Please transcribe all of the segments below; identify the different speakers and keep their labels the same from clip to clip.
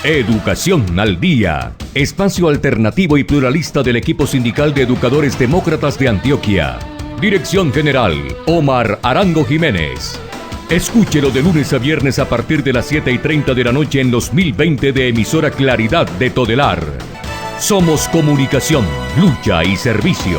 Speaker 1: Educación al Día, espacio alternativo y pluralista del equipo sindical de educadores demócratas de Antioquia. Dirección General, Omar Arango Jiménez. Escúchelo de lunes a viernes a partir de las 7:30 de la noche en los 1020 de emisora Claridad de Todelar. Somos comunicación, lucha y servicio.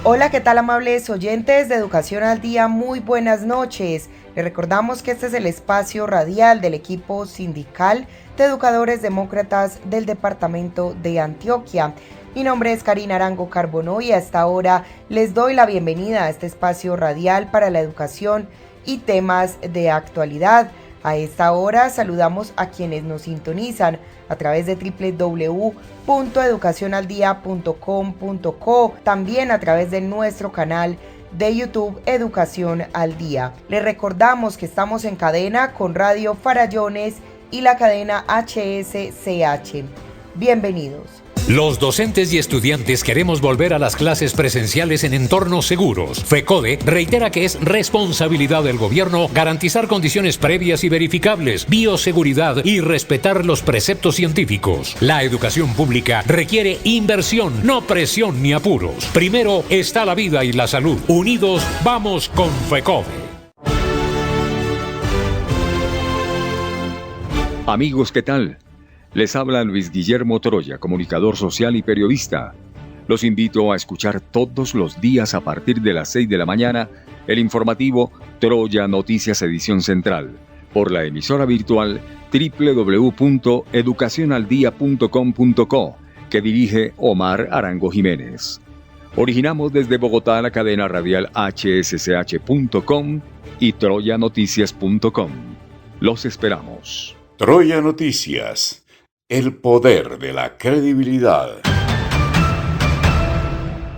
Speaker 2: Hola, ¿qué tal, amables oyentes de Educación al Día? Muy buenas noches. Les recordamos que este es el espacio radial del equipo sindical de educadores demócratas del departamento de Antioquia. Mi nombre es Karina Arango Carbonó y a esta hora les doy la bienvenida a este espacio radial para la educación y temas de actualidad. A esta hora saludamos a quienes nos sintonizan a través de www.educacionaldia.com.co, también a través de nuestro canal de YouTube Educación al Día. Les recordamos que estamos en cadena con Radio Farallones y la cadena HSCH. Bienvenidos.
Speaker 3: Los docentes y estudiantes queremos volver a las clases presenciales en entornos seguros. FECODE reitera que es responsabilidad del gobierno garantizar condiciones previas y verificables, bioseguridad y respetar los preceptos científicos. La educación pública requiere inversión, no presión ni apuros. Primero está la vida y la salud. Unidos vamos con FECODE.
Speaker 4: Amigos, ¿qué tal? Les habla Luis Guillermo Troya, comunicador social y periodista. Los invito a escuchar todos los días a partir de las 6 de la mañana el informativo Troya Noticias Edición Central por la emisora virtual www.educacionaldia.com.co que dirige Omar Arango Jiménez. Originamos desde Bogotá la cadena radial hsch.com y troyanoticias.com. Los esperamos.
Speaker 5: Troya Noticias. El poder de la credibilidad.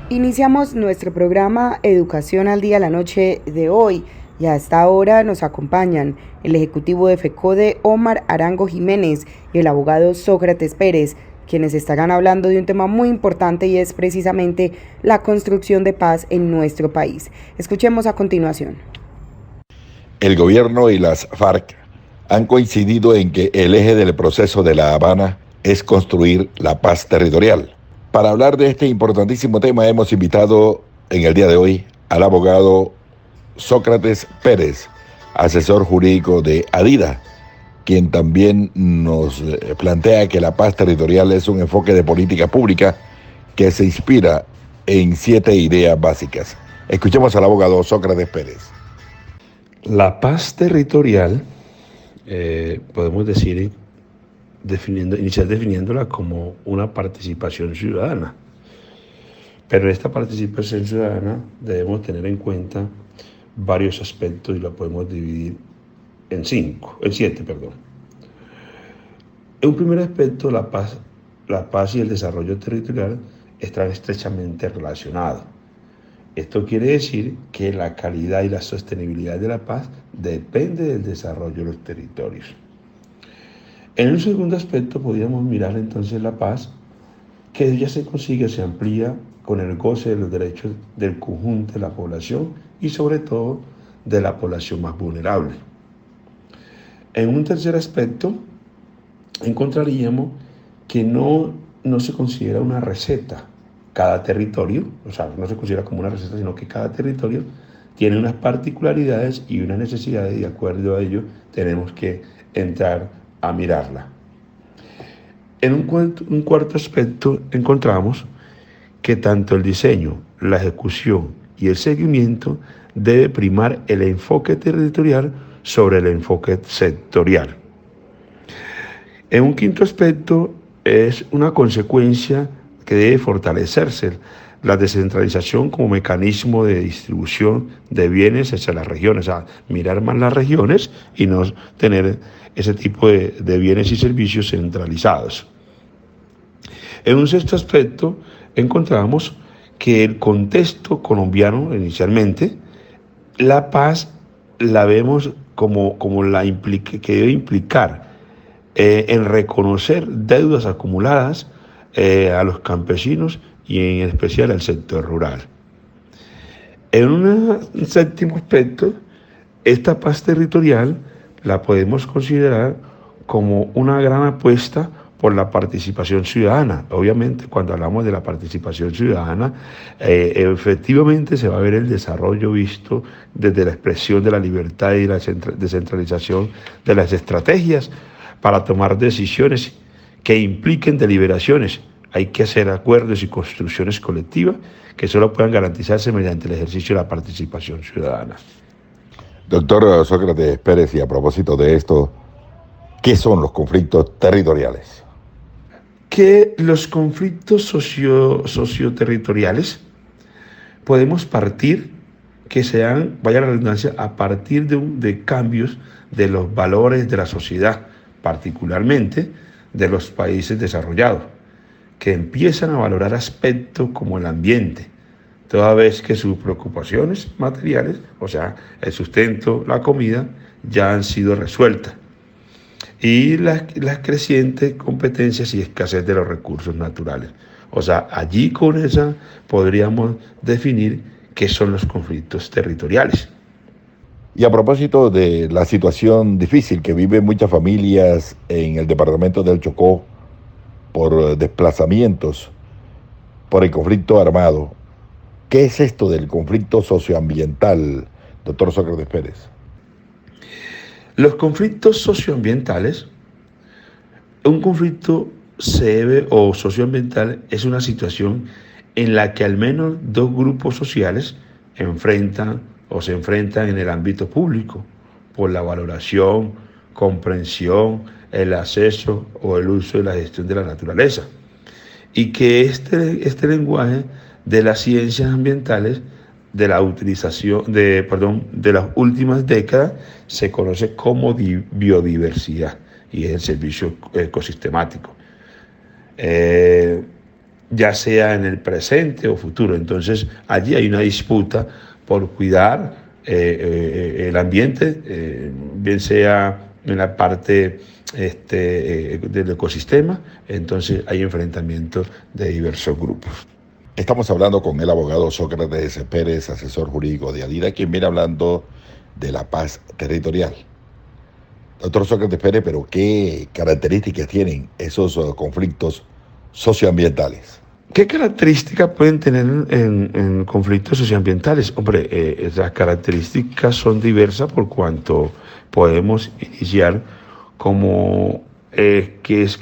Speaker 2: Iniciamos nuestro programa Educación al Día la noche de hoy y a esta hora nos acompañan el ejecutivo de FECODE Omar Arango Jiménez y el abogado Sócrates Pérez, quienes estarán hablando de un tema muy importante y es precisamente la construcción de paz en nuestro país. Escuchemos a continuación.
Speaker 6: El gobierno y las FARC han coincidido en que el eje del proceso de La Habana es construir la paz territorial. Para hablar de este importantísimo tema hemos invitado en el día de hoy al abogado Sócrates Pérez, asesor jurídico de ADIDA, quien también nos plantea que la paz territorial es un enfoque de política pública que se inspira en 7 ideas básicas. Escuchemos al abogado Sócrates Pérez.
Speaker 7: La paz territorial podemos iniciar definiéndola como una participación ciudadana. Pero en esta participación ciudadana debemos tener en cuenta varios aspectos y la podemos dividir en 7. En un primer aspecto, la paz y el desarrollo territorial están estrechamente relacionados. Esto quiere decir que la calidad y la sostenibilidad de la paz depende del desarrollo de los territorios. En un segundo aspecto podríamos mirar entonces la paz, que ella se consigue, se amplía con el goce de los derechos del conjunto de la población y sobre todo de la población más vulnerable. En un tercer aspecto encontraríamos que no se considera una receta. Cada territorio, no se considera como una receta, sino que cada territorio tiene unas particularidades y unas necesidades y de acuerdo a ello tenemos que entrar a mirarla. En un cuarto aspecto encontramos que tanto el diseño, la ejecución y el seguimiento debe primar el enfoque territorial sobre el enfoque sectorial. En un quinto aspecto es una consecuencia que debe fortalecerse la descentralización como mecanismo de distribución de bienes hacia las regiones, mirar más las regiones y no tener ese tipo de bienes y servicios centralizados. En un sexto aspecto encontramos que el contexto colombiano inicialmente, la paz la vemos como que debe implicar en reconocer deudas acumuladas a los campesinos y en especial al sector rural. En un séptimo aspecto, esta paz territorial la podemos considerar como una gran apuesta por la participación ciudadana. Obviamente, cuando hablamos de la participación ciudadana, efectivamente se va a ver el desarrollo visto desde la expresión de la libertad y la descentralización de las estrategias para tomar decisiones que impliquen deliberaciones. Hay que hacer acuerdos y construcciones colectivas que solo puedan garantizarse mediante el ejercicio de la participación ciudadana.
Speaker 6: Doctor Sócrates Pérez, y a propósito de esto, ¿qué son los conflictos territoriales?
Speaker 7: Que los conflictos socioterritoriales podemos partir, que sean, vaya la redundancia, a partir de cambios de los valores de la sociedad, particularmente de los países desarrollados, que empiezan a valorar aspectos como el ambiente, toda vez que sus preocupaciones materiales, o sea, el sustento, la comida, ya han sido resueltas, y las crecientes competencias y escasez de los recursos naturales. O sea, allí con esa podríamos definir qué son los conflictos territoriales.
Speaker 6: Y a propósito de la situación difícil que viven muchas familias en el departamento del Chocó por desplazamientos, por el conflicto armado, ¿qué es esto del conflicto socioambiental, doctor Sócrates Pérez?
Speaker 7: Los conflictos socioambientales, un conflicto socioambiental es una situación en la que al menos dos grupos sociales se enfrentan en el ámbito público por la valoración, comprensión, el acceso o el uso de la gestión de la naturaleza. Y que este lenguaje de las ciencias ambientales de la utilización de las últimas décadas se conoce como biodiversidad y es el servicio ecosistemático, ya sea en el presente o futuro. Entonces allí hay una disputa por cuidar el ambiente, bien sea en la parte del ecosistema. Entonces hay enfrentamientos de diversos grupos.
Speaker 6: Estamos hablando con el abogado Sócrates Pérez, asesor jurídico de ADIRA, quien viene hablando de la paz territorial. Doctor Sócrates Pérez, pero ¿qué características tienen esos conflictos socioambientales?
Speaker 7: ¿Qué características pueden tener en conflictos socioambientales? Hombre, las características son diversas por cuanto podemos iniciar como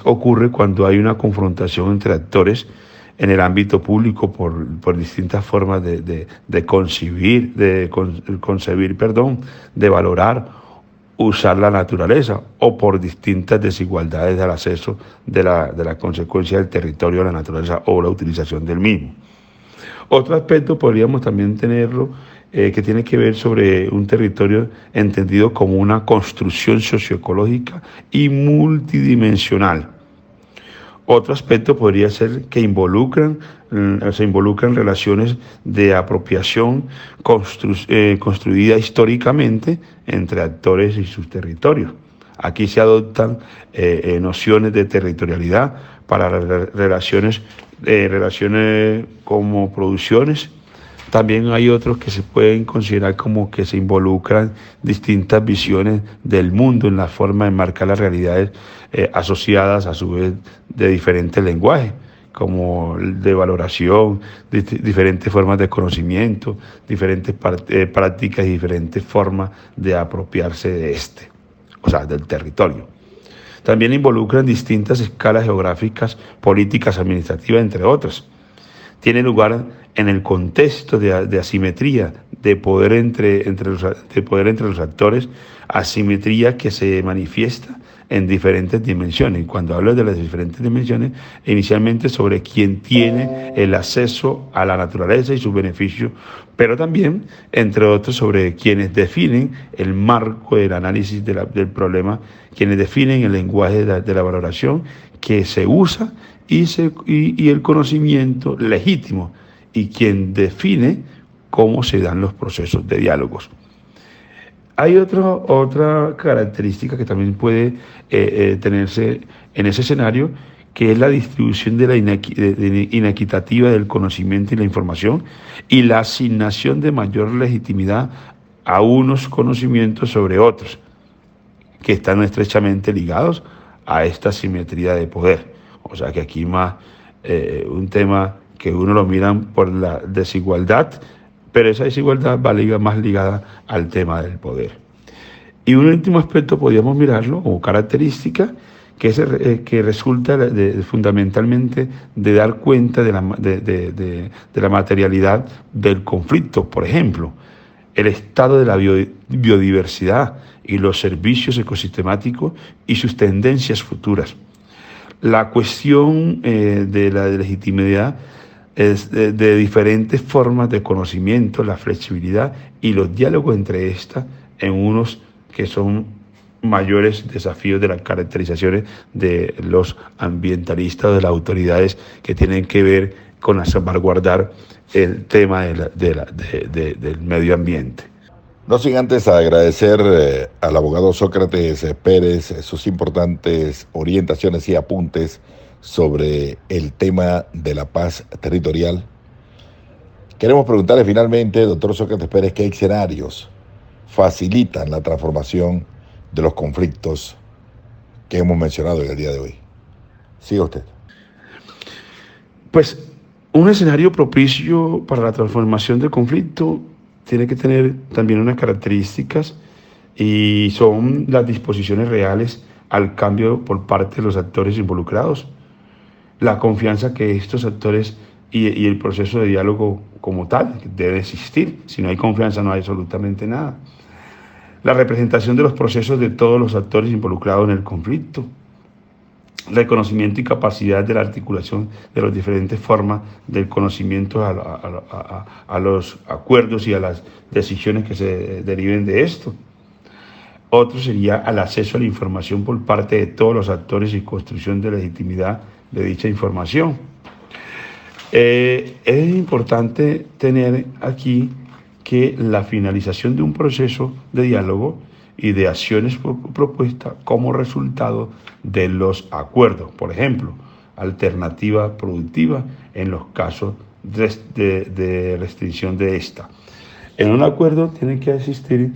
Speaker 7: ocurre cuando hay una confrontación entre actores en el ámbito público por distintas formas de concebir, de valorar, usar la naturaleza, o por distintas desigualdades del acceso de la consecuencia del territorio a la naturaleza o la utilización del mismo. Otro aspecto podríamos también tenerlo, que tiene que ver sobre un territorio entendido como una construcción socioecológica y multidimensional. Otro aspecto podría ser que se involucran relaciones de apropiación construida históricamente entre actores y sus territorios. Aquí se adoptan nociones de territorialidad para relaciones como producciones. También hay otros que se pueden considerar como que se involucran distintas visiones del mundo en la forma de marcar las realidades asociadas a su vez de diferentes lenguajes, como de valoración, diferentes formas de conocimiento, diferentes prácticas y diferentes formas de apropiarse del territorio. También involucran distintas escalas geográficas, políticas, administrativas, entre otras. Tiene lugar en el contexto de asimetría de poder entre los actores, asimetría que se manifiesta en diferentes dimensiones. Y cuando hablo de las diferentes dimensiones, inicialmente sobre quién tiene el acceso a la naturaleza y sus beneficios, pero también, entre otros, sobre quienes definen el marco del análisis del problema, quienes definen el lenguaje de la valoración que se usa y el conocimiento legítimo, y quien define cómo se dan los procesos de diálogos. Hay otra característica que también puede tenerse en ese escenario, que es la distribución de la inequitativa del conocimiento y la información, y la asignación de mayor legitimidad a unos conocimientos sobre otros. que están estrechamente ligados a esta simetría de poder. O sea que aquí más un tema que uno lo miran por la desigualdad, pero esa desigualdad va más ligada al tema del poder. Y un último aspecto podríamos mirarlo como característica que resulta fundamentalmente de dar cuenta de la materialidad del conflicto. Por ejemplo, el estado de la biodiversidad y los servicios ecosistemáticos y sus tendencias futuras. La cuestión de la legitimidad es de diferentes formas de conocimiento, la flexibilidad y los diálogos entre estas en unos que son mayores desafíos de las caracterizaciones de los ambientalistas o de las autoridades que tienen que ver con salvaguardar el tema del medio ambiente.
Speaker 6: No sin antes agradecer al abogado Sócrates Pérez sus importantes orientaciones y apuntes sobre el tema de la paz territorial. Queremos preguntarle finalmente, doctor Sócrates Pérez, ¿qué escenarios facilitan la transformación de los conflictos que hemos mencionado en el día de hoy? Siga usted.
Speaker 7: Pues un escenario propicio para la transformación del conflicto tiene que tener también unas características y son las disposiciones reales al cambio por parte de los actores involucrados, la confianza que estos actores y el proceso de diálogo como tal debe existir. Si no hay confianza no hay absolutamente nada. La representación de los procesos de todos los actores involucrados en el conflicto, reconocimiento y capacidad de la articulación de las diferentes formas del conocimiento a los acuerdos y a las decisiones que se deriven de esto. Otro sería el acceso a la información por parte de todos los actores y construcción de legitimidad de dicha información. Es importante tener aquí que la finalización de un proceso de diálogo y de acciones propuestas como resultado de los acuerdos. Por ejemplo, alternativa productiva en los casos de restricción de esta. En un acuerdo tienen que existir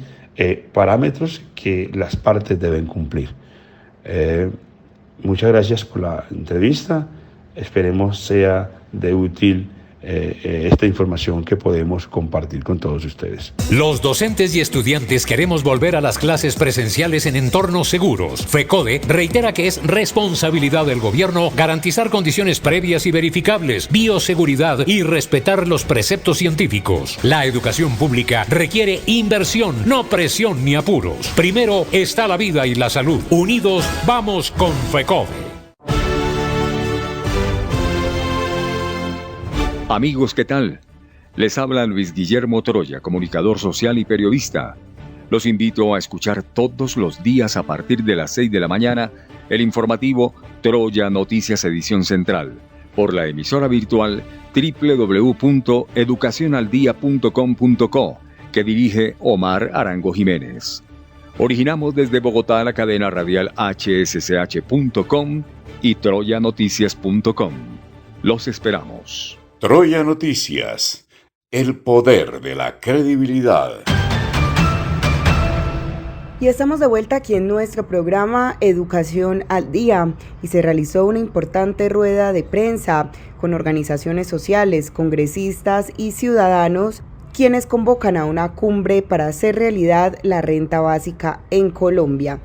Speaker 7: parámetros que las partes deben cumplir. Muchas gracias por la entrevista. Esperemos sea de útil esta información que podemos compartir con todos ustedes.
Speaker 3: Los docentes y estudiantes queremos volver a las clases presenciales en entornos seguros. FECODE reitera que es responsabilidad del gobierno garantizar condiciones previas y verificables, bioseguridad y respetar los preceptos científicos. La educación pública requiere inversión, no presión ni apuros. Primero está la vida y la salud. Unidos vamos con FECODE.
Speaker 4: Amigos, ¿qué tal? Les habla Luis Guillermo Toroya, comunicador social y periodista. Los invito a escuchar todos los días a partir de las 6 de la mañana el informativo Troya Noticias Edición Central por la emisora virtual www.educacionaldia.com.co que dirige Omar Arango Jiménez. Originamos desde Bogotá la cadena radial hsch.com y troyanoticias.com. Los esperamos.
Speaker 5: Troya Noticias, el poder de la credibilidad.
Speaker 2: Y estamos de vuelta aquí en nuestro programa Educación al Día y se realizó una importante rueda de prensa con organizaciones sociales, congresistas y ciudadanos quienes convocan a una cumbre para hacer realidad la renta básica en Colombia.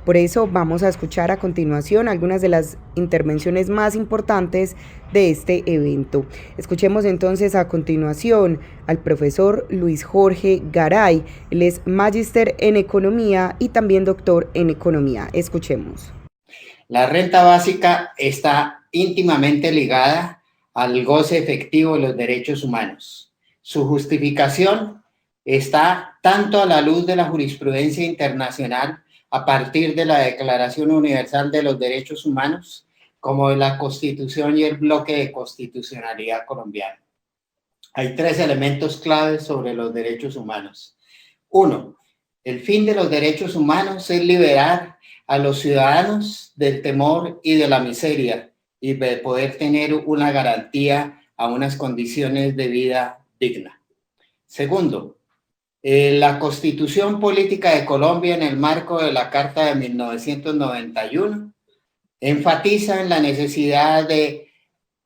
Speaker 2: Por eso vamos a escuchar a continuación algunas de las intervenciones más importantes de este evento. Escuchemos entonces a continuación al profesor Luis Jorge Garay. Él es magíster en economía y también doctor en economía. Escuchemos.
Speaker 8: La renta básica está íntimamente ligada al goce efectivo de los derechos humanos. Su justificación está tanto a la luz de la jurisprudencia internacional a partir de la Declaración Universal de los Derechos Humanos, como de la Constitución y el bloque de constitucionalidad colombiano. Hay tres elementos claves sobre los derechos humanos. Uno, el fin de los derechos humanos es liberar a los ciudadanos del temor y de la miseria y de poder tener una garantía a unas condiciones de vida digna. Segundo, La Constitución Política de Colombia, en el marco de la Carta de 1991, enfatiza en la necesidad de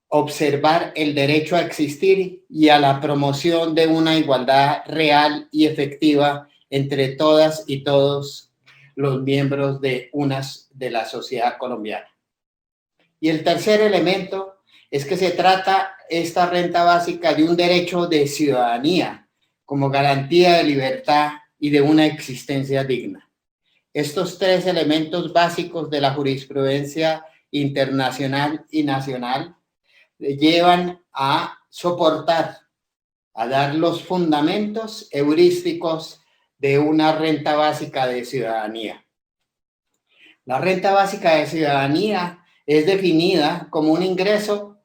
Speaker 8: observar el derecho a existir y a la promoción de una igualdad real y efectiva entre todas y todos los miembros de la sociedad colombiana. Y el tercer elemento es que se trata esta renta básica de un derecho de ciudadanía como garantía de libertad y de una existencia digna. Estos tres elementos básicos de la jurisprudencia internacional y nacional llevan a soportar, a dar los fundamentos heurísticos de una renta básica de ciudadanía. La renta básica de ciudadanía es definida como un ingreso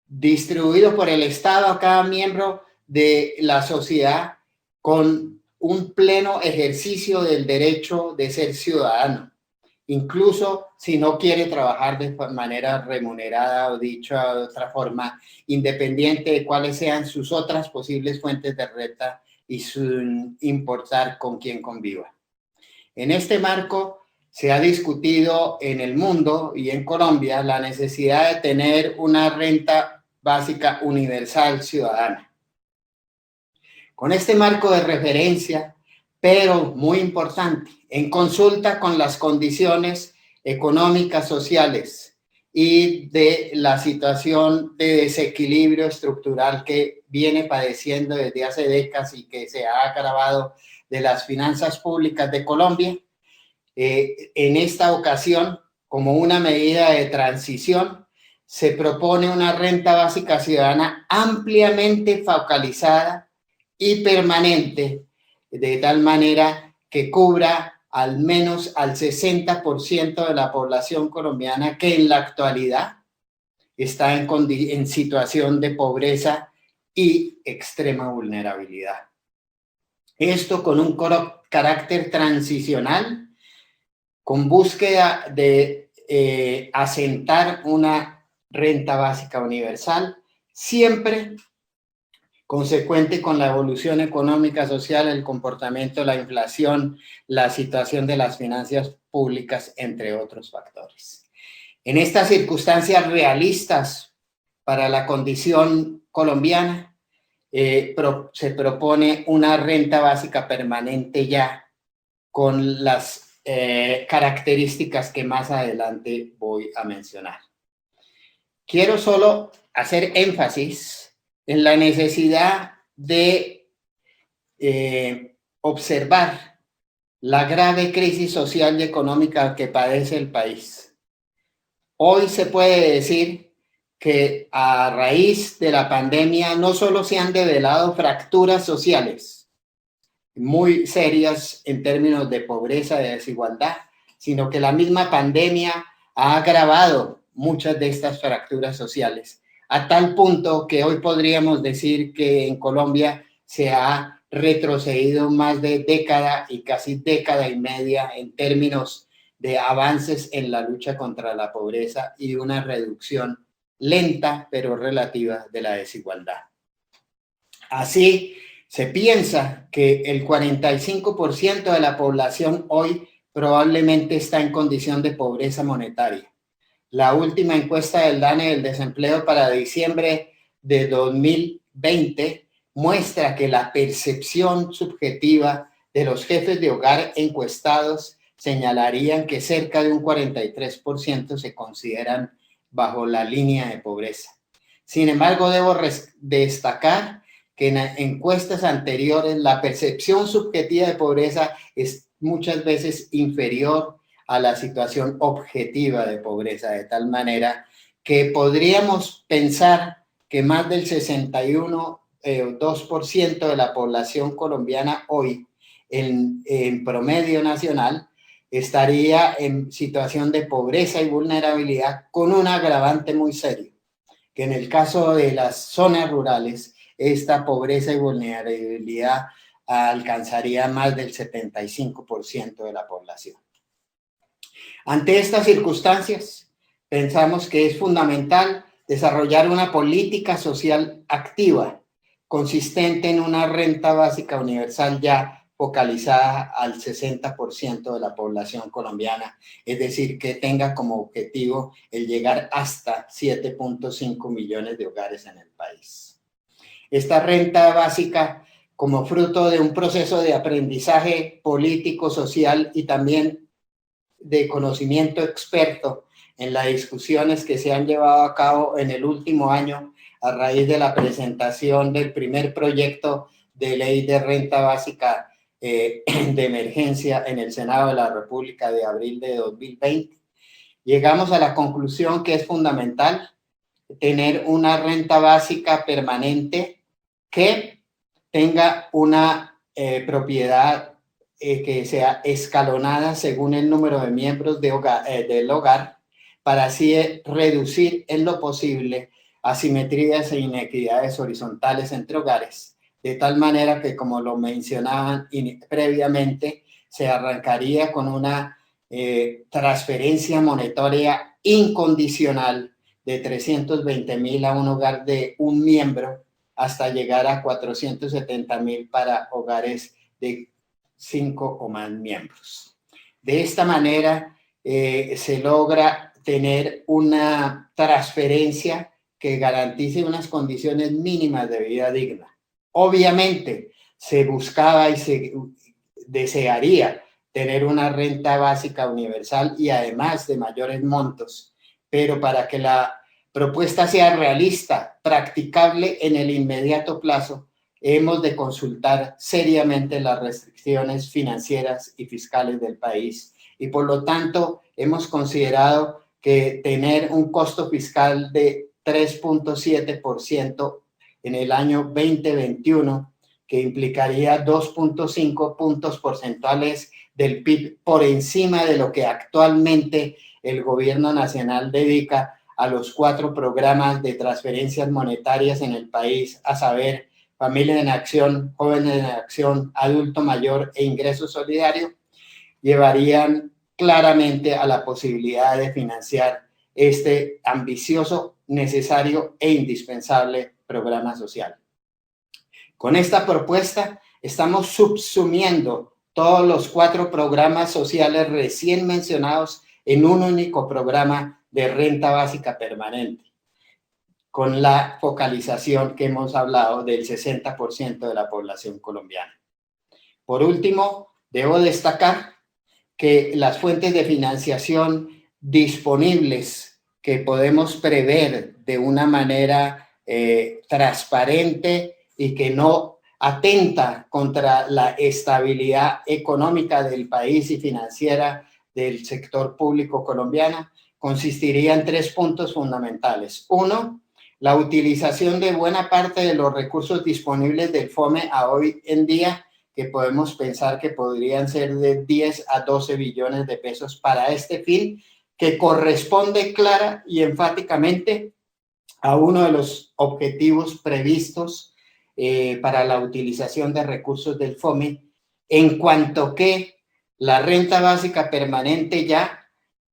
Speaker 8: distribuido por el Estado a cada miembro de la sociedad con un pleno ejercicio del derecho de ser ciudadano, incluso si no quiere trabajar de manera remunerada o dicho de otra forma, independiente de cuáles sean sus otras posibles fuentes de renta y sin importar con quién conviva. En este marco se ha discutido en el mundo y en Colombia la necesidad de tener una renta básica universal ciudadana. Con este marco de referencia, pero muy importante, en consulta con las condiciones económicas, sociales y de la situación de desequilibrio estructural que viene padeciendo desde hace décadas y que se ha agravado de las finanzas públicas de Colombia, en esta ocasión, como una medida de transición, se propone una renta básica ciudadana ampliamente focalizada y permanente, de tal manera que cubra al menos al 60% de la población colombiana que en la actualidad está en situación de pobreza y extrema vulnerabilidad. Esto con un carácter transicional, con búsqueda de asentar una renta básica universal, siempre consecuente con la evolución económica, social, el comportamiento, la inflación, la situación de las finanzas públicas, entre otros factores. En estas circunstancias realistas para la condición colombiana, se propone una renta básica permanente ya con las características que más adelante voy a mencionar. Quiero solo hacer énfasis en la necesidad de observar la grave crisis social y económica que padece el país. Hoy se puede decir que a raíz de la pandemia no solo se han develado fracturas sociales muy serias en términos de pobreza y de desigualdad, sino que la misma pandemia ha agravado muchas de estas fracturas sociales, a tal punto que hoy podríamos decir que en Colombia se ha retrocedido más de década y casi década y media en términos de avances en la lucha contra la pobreza y una reducción lenta pero relativa de la desigualdad. Así, se piensa que el 45% de la población hoy probablemente está en condición de pobreza monetaria. La última encuesta del DANE del desempleo para diciembre de 2020 muestra que la percepción subjetiva de los jefes de hogar encuestados señalarían que cerca de un 43% se consideran bajo la línea de pobreza. Sin embargo, debo destacar que en encuestas anteriores la percepción subjetiva de pobreza es muchas veces inferior a la situación objetiva de pobreza, de tal manera que podríamos pensar que más del 61,2% de la población colombiana hoy, en promedio nacional, estaría en situación de pobreza y vulnerabilidad, con un agravante muy serio, que en el caso de las zonas rurales, esta pobreza y vulnerabilidad alcanzaría más del 75% de la población. Ante estas circunstancias, pensamos que es fundamental desarrollar una política social activa, consistente en una renta básica universal ya focalizada al 60% de la población colombiana, es decir, que tenga como objetivo el llegar hasta 7.5 millones de hogares en el país. Esta renta básica, como fruto de un proceso de aprendizaje político, social y también de conocimiento experto en las discusiones que se han llevado a cabo en el último año a raíz de la presentación del primer proyecto de ley de renta básica de emergencia en el Senado de la República de abril de 2020, llegamos a la conclusión que es fundamental tener una renta básica permanente que tenga una propiedad que sea escalonada según el número de miembros del hogar, para así reducir en lo posible asimetrías e inequidades horizontales entre hogares, de tal manera que, como lo mencionaban previamente, se arrancaría con una transferencia monetaria incondicional de 320.000 a un hogar de un miembro hasta llegar a 470.000 para hogares de 5 o más miembros. De esta manera se logra tener una transferencia que garantice unas condiciones mínimas de vida digna. Obviamente se buscaba y se desearía tener una renta básica universal y además de mayores montos, pero para que la propuesta sea realista, practicable en el inmediato plazo, hemos de consultar seriamente las restricciones financieras y fiscales del país y por lo tanto hemos considerado que tener un costo fiscal de 3.7% en el año 2021, que implicaría 2.5 puntos porcentuales del PIB por encima de lo que actualmente el gobierno nacional dedica a los 4 programas de transferencias monetarias en el país, a saber, Familia en Acción, Jóvenes en Acción, Adulto Mayor e Ingreso Solidario, llevarían claramente a la posibilidad de financiar este ambicioso, necesario e indispensable programa social. Con esta propuesta estamos subsumiendo todos los 4 programas sociales recién mencionados en un único programa de renta básica permanente, con la focalización que hemos hablado del 60% de la población colombiana. Por último, debo destacar que las fuentes de financiación disponibles que podemos prever de una manera transparente y que no atenta contra la estabilidad económica del país y financiera del sector público colombiano consistiría en 3 puntos fundamentales. 1, la utilización de buena parte de los recursos disponibles del FOME a hoy en día, que podemos pensar que podrían ser de 10 a 12 billones de pesos para este fin, que corresponde clara y enfáticamente a uno de los objetivos previstos para la utilización de recursos del FOME, en cuanto que la renta básica permanente ya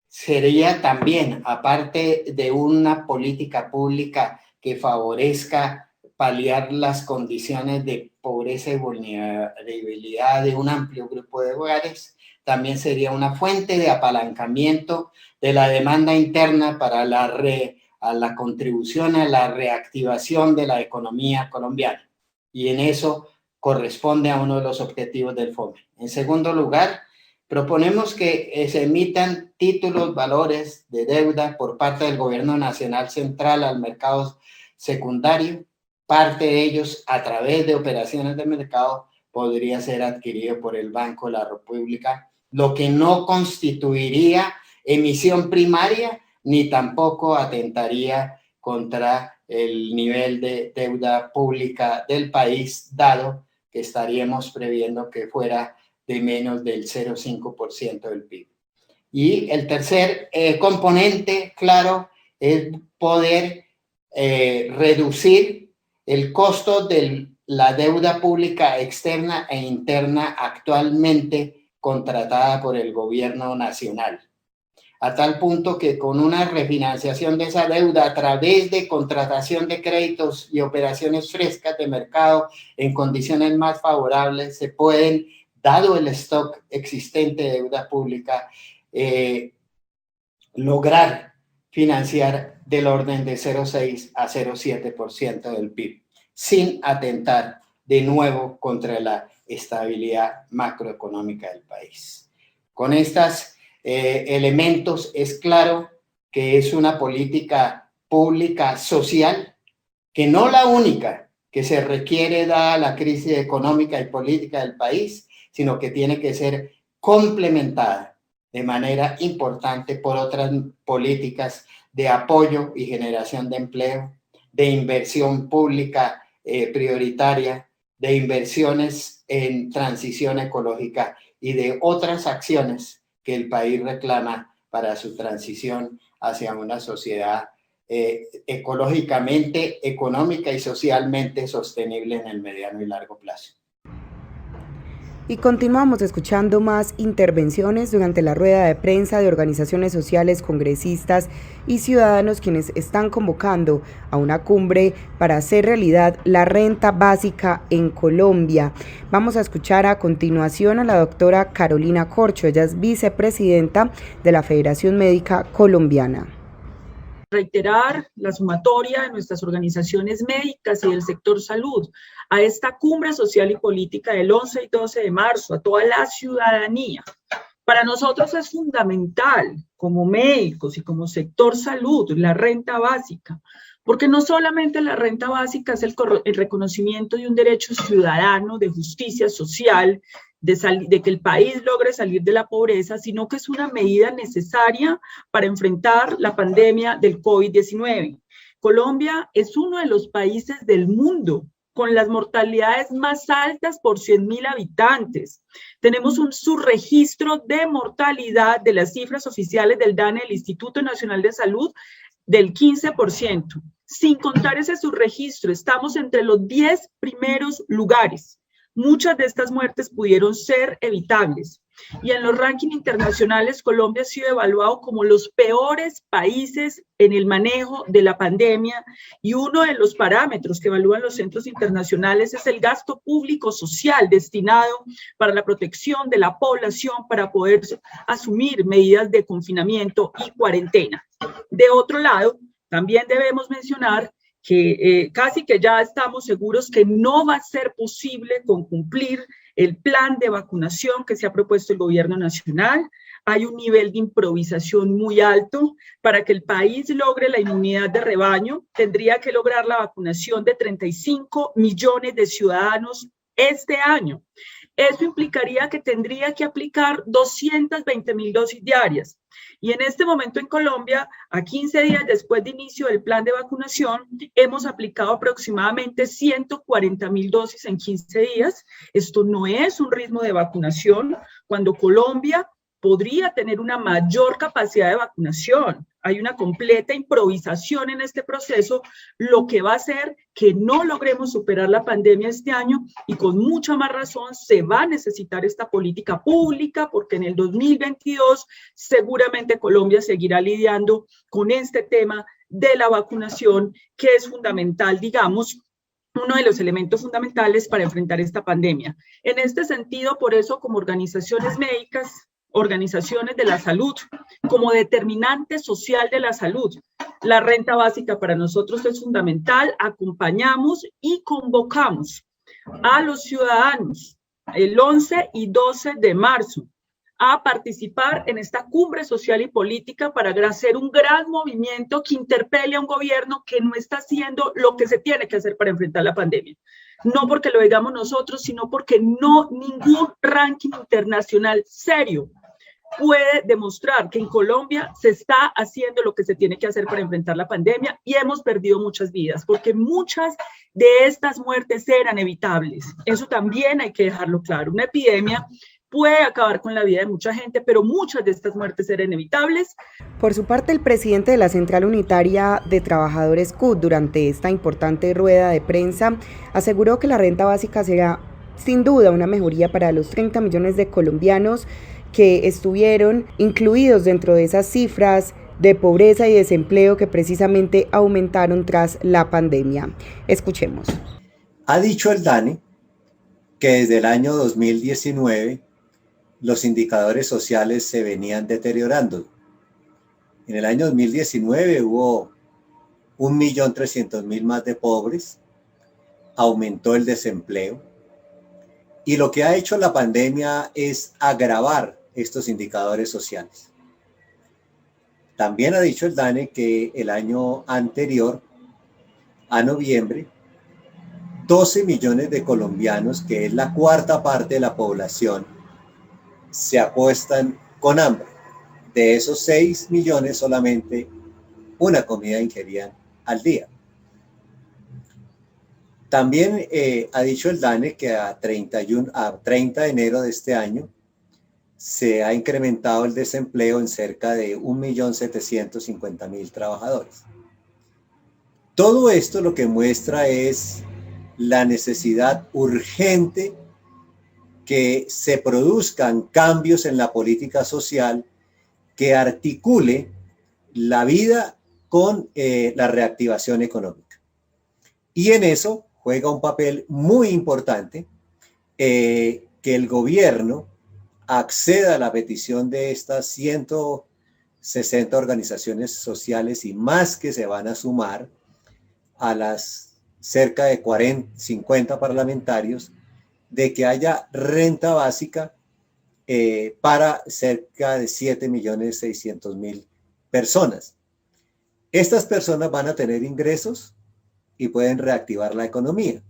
Speaker 8: sería también, aparte de una política pública que favorezca paliar las condiciones de pobreza y vulnerabilidad de un amplio grupo de hogares, también sería una fuente de apalancamiento de la demanda interna para la contribución a la reactivación de la economía colombiana. Y en eso corresponde a uno de los objetivos del FOME. En segundo lugar, proponemos que se emitan títulos, valores de deuda por parte del Gobierno Nacional Central al mercado secundario. Parte de ellos, a través de operaciones de mercado, podría ser adquirido por el Banco de la República, lo que no constituiría emisión primaria ni tampoco atentaría contra el nivel de deuda pública del país, dado que estaríamos previendo que fuera de menos del 0,5% del PIB. Y el tercer componente, claro, es poder reducir el costo de la deuda pública externa e interna actualmente contratada por el gobierno nacional, a tal punto que con una refinanciación de esa deuda a través de contratación de créditos y operaciones frescas de mercado en condiciones más favorables se pueden dado el stock existente de deuda pública, lograr financiar del orden de 0,6 a 0,7% del PIB, sin atentar de nuevo contra la estabilidad macroeconómica del país. Con estos elementos es claro que es una política pública social, que no la única que se requiere dada la crisis económica y política del país, sino que tiene que ser complementada de manera importante por otras políticas de apoyo y generación de empleo, de inversión pública prioritaria, de inversiones en transición ecológica y de otras acciones que el país reclama para su transición hacia una sociedad ecológicamente, económica y socialmente sostenible en el mediano y largo plazo.
Speaker 2: Y continuamos escuchando más intervenciones durante la rueda de prensa de organizaciones sociales, congresistas y ciudadanos, quienes están convocando a una cumbre para hacer realidad la renta básica en Colombia. Vamos a escuchar a continuación a la doctora Carolina Corcho. Ella es vicepresidenta de la Federación Médica Colombiana.
Speaker 9: Reiterar la sumatoria de nuestras organizaciones médicas y del sector salud a esta cumbre social y política del 11 y 12 de marzo, a toda la ciudadanía. Para nosotros es fundamental, como médicos y como sector salud, la renta básica, porque no solamente la renta básica es el reconocimiento de un derecho ciudadano, de justicia social, de que el país logre salir de la pobreza, sino que es una medida necesaria para enfrentar la pandemia del COVID-19. Colombia es uno de los países del mundo con las mortalidades más altas por 100.000 habitantes. Tenemos un subregistro de mortalidad de las cifras oficiales del DANE, el Instituto Nacional de Salud, del 15%. Sin contar ese subregistro, estamos entre los 10 primeros lugares. Muchas de estas muertes pudieron ser evitables. Y en los rankings internacionales, Colombia ha sido evaluado como los peores países en el manejo de la pandemia. Y uno de los parámetros que evalúan los centros internacionales es el gasto público social destinado para la protección de la población para poder asumir medidas de confinamiento y cuarentena. De otro lado, también debemos mencionar que casi que ya estamos seguros que no va a ser posible con cumplir el plan de vacunación que se ha propuesto el gobierno nacional. Hay un nivel de improvisación muy alto. Para que el país logre la inmunidad de rebaño, tendría que lograr la vacunación de 35 millones de ciudadanos este año. Eso implicaría que tendría que aplicar 220.000 dosis diarias. Y en este momento en Colombia, a 15 días después de inicio del plan de vacunación, hemos aplicado aproximadamente 140.000 dosis en 15 días. Esto no es un ritmo de vacunación cuando Colombia podría tener una mayor capacidad de vacunación. Hay una completa improvisación en este proceso, lo que va a hacer que no logremos superar la pandemia este año, y con mucha más razón se va a necesitar esta política pública, porque en el 2022 seguramente Colombia seguirá lidiando con este tema de la vacunación, que es fundamental, digamos, uno de los elementos fundamentales para enfrentar esta pandemia. En este sentido, por eso, como organizaciones médicas, organizaciones de la salud, como determinante social de la salud, la renta básica para nosotros es fundamental. Acompañamos y convocamos a los ciudadanos el 11 y 12 de marzo a participar en esta cumbre social y política para hacer un gran movimiento que interpele a un gobierno que no está haciendo lo que se tiene que hacer para enfrentar la pandemia. No porque lo digamos nosotros, sino porque ningún ranking internacional serio puede demostrar que en Colombia se está haciendo lo que se tiene que hacer para enfrentar la pandemia, y hemos perdido muchas vidas, porque muchas de estas muertes eran evitables. Eso también hay que dejarlo claro. Una epidemia puede acabar con la vida de mucha gente, pero muchas de estas muertes eran evitables.
Speaker 2: Por su parte, el presidente de la Central Unitaria de Trabajadores CUT, durante esta importante rueda de prensa, aseguró que la renta básica será sin duda una mejoría para los 30 millones de colombianos que estuvieron incluidos dentro de esas cifras de pobreza y desempleo que precisamente aumentaron tras la pandemia. Escuchemos.
Speaker 10: Ha dicho el DANE que desde el año 2019 los indicadores sociales se venían deteriorando. En el año 2019 hubo 1.300.000 más de pobres, aumentó el desempleo, y lo que ha hecho la pandemia es agravar estos indicadores sociales. También ha dicho el DANE que el año anterior, a noviembre, 12 millones de colombianos, que es la cuarta parte de la población, se acuestan con hambre. De esos 6 millones, solamente una comida ingerían al día. También ha dicho el DANE que a 30 de enero de este año se ha incrementado el desempleo en cerca de 1.750.000 trabajadores. Todo esto lo que muestra es la necesidad urgente que se produzcan cambios en la política social que articule la vida con la reactivación económica. Y en eso juega un papel muy importante que el gobierno acceda a la petición de estas 160 organizaciones sociales y más que se van a sumar a las cerca de 50 parlamentarios, de que haya renta básica para cerca de 7.600.000 personas. Estas personas van a tener ingresos y pueden reactivar la economía.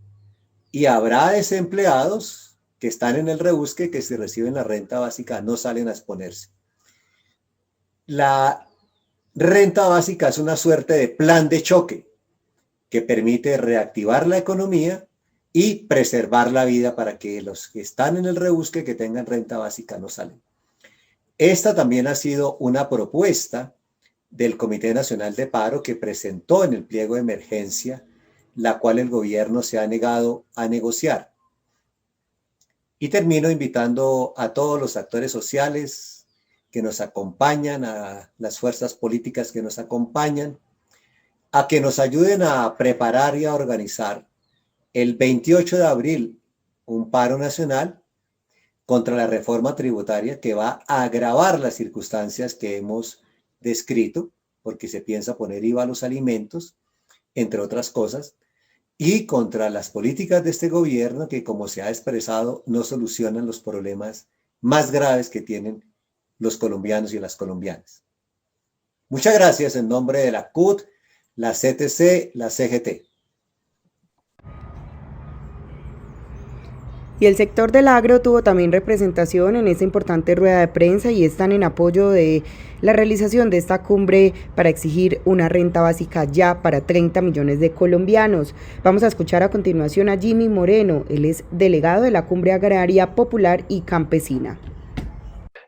Speaker 10: Y habrá desempleados que están en el rebusque que si reciben la renta básica no salen a exponerse. La renta básica es una suerte de plan de choque que permite reactivar la economía y preservar la vida para que los que están en el rebusque que tengan renta básica no salen. Esta también ha sido una propuesta del Comité Nacional de Paro que presentó en el pliego de emergencia, la cual el gobierno se ha negado a negociar. Y termino invitando a todos los actores sociales que nos acompañan, a las fuerzas políticas que nos acompañan, a que nos ayuden a preparar y a organizar el 28 de abril un paro nacional contra la reforma tributaria que va a agravar las circunstancias que hemos descrito, porque se piensa poner IVA a los alimentos, entre otras cosas, y contra las políticas de este gobierno que, como se ha expresado, no solucionan los problemas más graves que tienen los colombianos y las colombianas. Muchas gracias en nombre de la CUT, la CTC, la CGT.
Speaker 2: Y el sector del agro tuvo también representación en esta importante rueda de prensa y están en apoyo de la realización de esta cumbre para exigir una renta básica ya para 30 millones de colombianos. Vamos a escuchar a continuación a Jimmy Moreno, él es delegado de la Cumbre Agraria Popular y Campesina.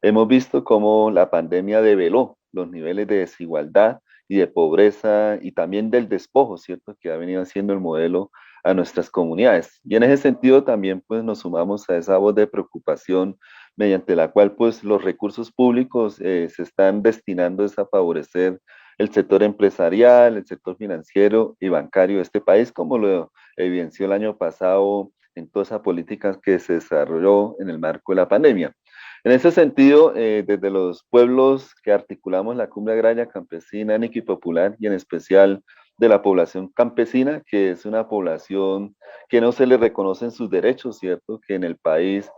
Speaker 11: Hemos visto cómo la pandemia develó los niveles de desigualdad y de pobreza y también del despojo, ¿cierto?, que ha venido haciendo el modelo a nuestras comunidades. Y en ese sentido también pues nos sumamos a esa voz de preocupación mediante la cual pues los recursos públicos se están destinando a favorecer el sector empresarial, el sector financiero y bancario de este país, como lo evidenció el año pasado en toda esa política que se desarrolló en el marco de la pandemia. En ese sentido, desde los pueblos que articulamos la Cumbre Agraria Campesina, étnica y popular, y en especial de la población campesina, que es una población que no se le reconocen sus derechos, ¿cierto? Que en el país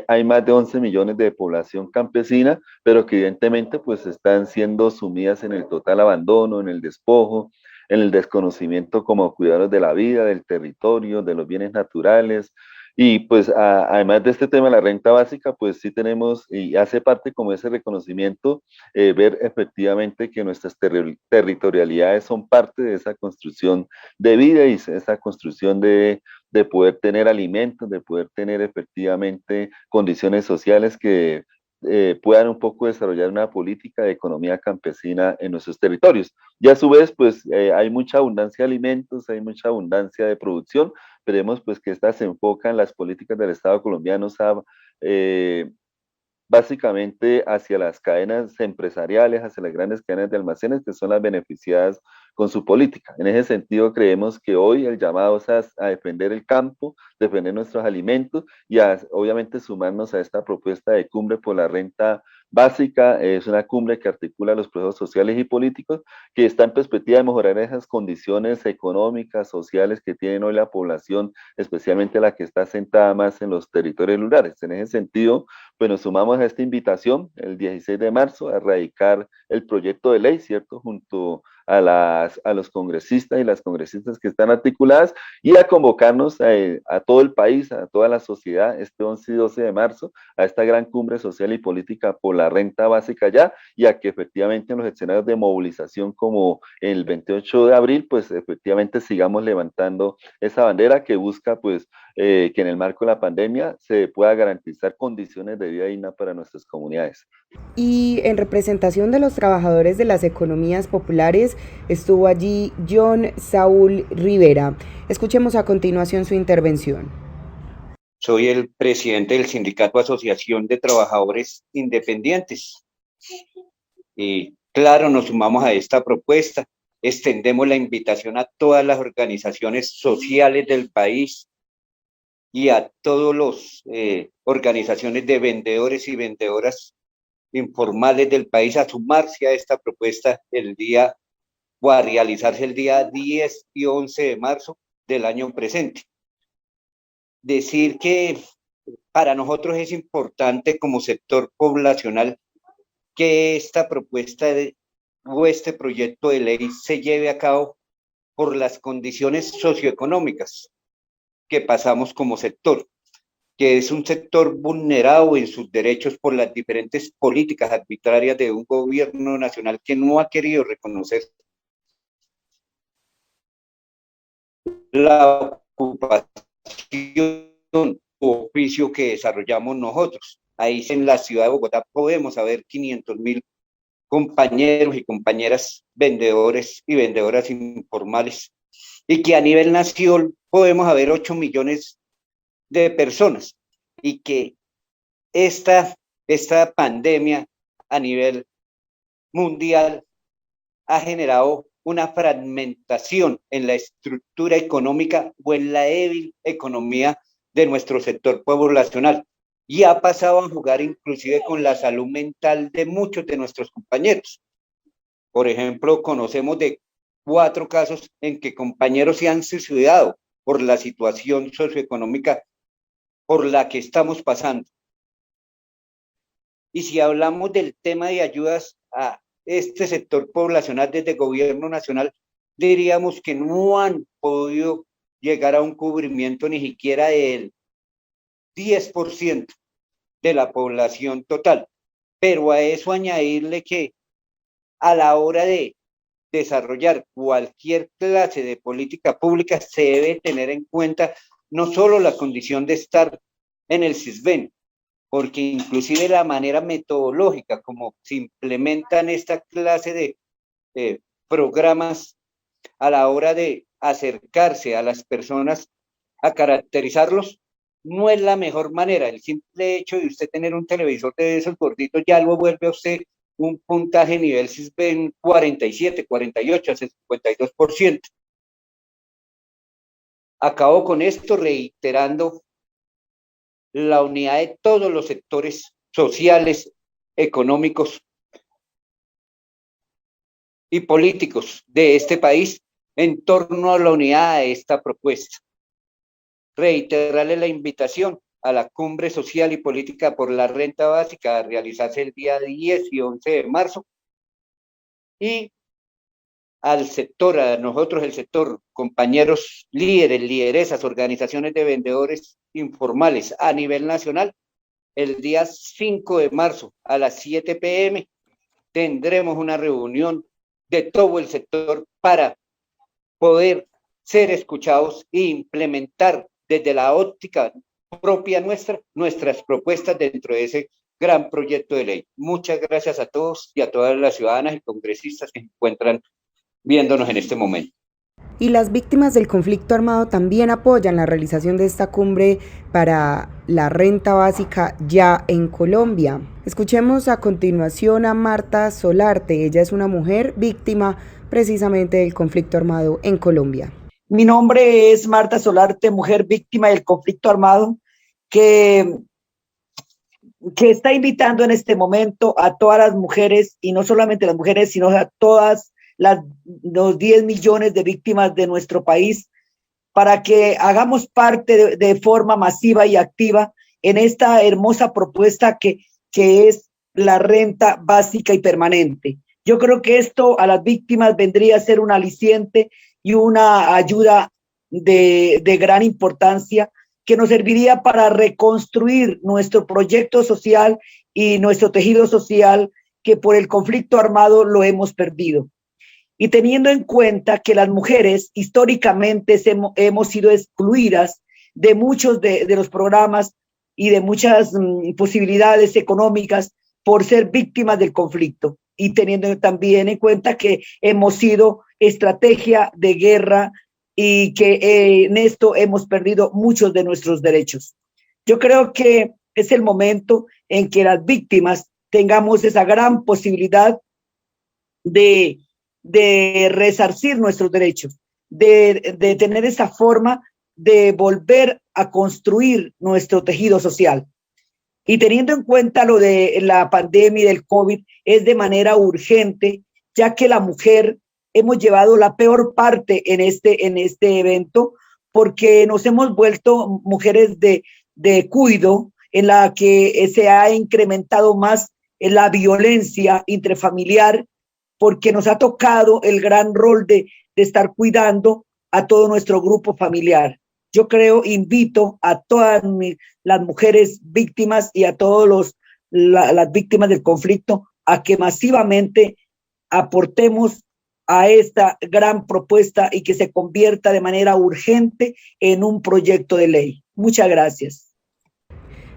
Speaker 11: hay más de 11 millones de población campesina, pero que evidentemente pues están siendo sumidas en el total abandono, en el despojo, en el desconocimiento como cuidadores de la vida, del territorio, de los bienes naturales. Y pues además de este tema de la renta básica, pues sí tenemos y hace parte como ese reconocimiento, ver efectivamente que nuestras territorialidades son parte de esa construcción de vida y esa construcción de poder tener alimentos, de poder tener efectivamente condiciones sociales que puedan un poco desarrollar una política de economía campesina en nuestros territorios. Y a su vez, pues hay mucha abundancia de alimentos, hay mucha abundancia de producción. Esperemos pues que estas se enfocan las políticas del Estado colombiano básicamente hacia las cadenas empresariales, hacia las grandes cadenas de almacenes, que son las beneficiadas con su política. En ese sentido, creemos que hoy el llamado es a defender el campo, defender nuestros alimentos y obviamente sumarnos a esta propuesta de cumbre por la renta básica. Es una cumbre que articula los procesos sociales y políticos, que está en perspectiva de mejorar esas condiciones económicas, sociales que tiene hoy la población, especialmente la que está asentada más en los territorios rurales. En ese sentido, pues nos sumamos a esta invitación el 16 de marzo a radicar el proyecto de ley, ¿cierto?, junto a los congresistas y las congresistas que están articuladas, y a convocarnos a todo el país, a toda la sociedad, este 11 y 12 de marzo, a esta gran cumbre social y política por la renta básica ya, y a que efectivamente en los escenarios de movilización como el 28 de abril, pues efectivamente sigamos levantando esa bandera que busca pues que en el marco de la pandemia se pueda garantizar condiciones de vida digna para nuestras comunidades.
Speaker 2: Y en representación de los trabajadores de las economías populares estuvo allí John Saúl Rivera. Escuchemos a continuación su intervención.
Speaker 12: Soy el presidente del Sindicato Asociación de Trabajadores Independientes. Y claro, nos sumamos a esta propuesta. Extendemos la invitación a todas las organizaciones sociales del país y a todas las organizaciones de vendedores y vendedoras informales del país a sumarse a esta propuesta a realizarse el día 10 y 11 de marzo del año presente. Decir que para nosotros es importante como sector poblacional que esta propuesta o este proyecto de ley se lleve a cabo por las condiciones socioeconómicas que pasamos como sector, que es un sector vulnerado en sus derechos por las diferentes políticas arbitrarias de un gobierno nacional que no ha querido reconocer la ocupación u oficio que desarrollamos nosotros. Ahí en la ciudad de Bogotá podemos haber 500.000 compañeros y compañeras vendedores y vendedoras informales, y que a nivel nacional podemos haber 8 millones de personas, y que esta pandemia a nivel mundial ha generado una fragmentación en la estructura económica o en la débil economía de nuestro sector poblacional, y ha pasado a jugar inclusive con la salud mental de muchos de nuestros compañeros. Por ejemplo, conocemos de 4 casos en que compañeros se han suicidado por la situación socioeconómica por la que estamos pasando. Y si hablamos del tema de ayudas a este sector poblacional desde el gobierno nacional, diríamos que no han podido llegar a un cubrimiento ni siquiera del 10% de la población total. Pero a eso añadirle que a la hora de desarrollar cualquier clase de política pública se debe tener en cuenta no solo la condición de estar en el CISBEN, porque inclusive la manera metodológica como se implementan esta clase de programas a la hora de acercarse a las personas a caracterizarlos, no es la mejor manera. El simple hecho de usted tener un televisor de esos gorditos ya lo vuelve a usted un puntaje nivel CISBEN 47, 48, 52%. Acabo con esto reiterando la unidad de todos los sectores sociales, económicos y políticos de este país en torno a la unidad de esta propuesta. Reiterarle la invitación a la Cumbre Social y Política por la Renta Básica a realizarse el día 10 y 11 de marzo, y al sector, a nosotros el sector, compañeros líderes, lideresas, organizaciones de vendedores informales a nivel nacional, el día 5 de marzo a las 7 p.m. tendremos una reunión de todo el sector para poder ser escuchados e implementar desde la óptica propia nuestras propuestas dentro de ese gran proyecto de ley. Muchas gracias a todos y a todas las ciudadanas y congresistas que se encuentran viéndonos en este momento.
Speaker 2: Y las víctimas del conflicto armado también apoyan la realización de esta cumbre para la renta básica ya en Colombia. Escuchemos a continuación a Marta Solarte. Ella es una mujer víctima precisamente del conflicto armado en Colombia.
Speaker 13: Mi nombre es Marta Solarte, mujer víctima del conflicto armado, que está invitando en este momento a todas las mujeres, y no solamente las mujeres, sino a todas los 10 millones de víctimas de nuestro país, para que hagamos parte de forma masiva y activa en esta hermosa propuesta que es la renta básica y permanente. Yo creo que esto a las víctimas vendría a ser un aliciente y una ayuda de gran importancia que nos serviría para reconstruir nuestro proyecto social y nuestro tejido social, que por el conflicto armado lo hemos perdido. Y teniendo en cuenta que las mujeres históricamente hemos sido excluidas de muchos de los programas y de muchas posibilidades económicas por ser víctimas del conflicto, y teniendo también en cuenta que hemos sido estrategia de guerra y que en esto hemos perdido muchos de nuestros derechos. Yo creo que es el momento en que las víctimas tengamos esa gran posibilidad de resarcir nuestros derechos, de tener esa forma de volver a construir nuestro tejido social. Y teniendo en cuenta lo de la pandemia y del COVID, es de manera urgente, ya que la mujer hemos llevado la peor parte en este evento, porque nos hemos vuelto mujeres de cuido, en la que se ha incrementado más la violencia intrafamiliar, porque nos ha tocado el gran rol de estar cuidando a todo nuestro grupo familiar. Yo invito a todas las mujeres víctimas y a todas las víctimas del conflicto a que masivamente aportemos a esta gran propuesta y que se convierta de manera urgente en un proyecto de ley. Muchas gracias.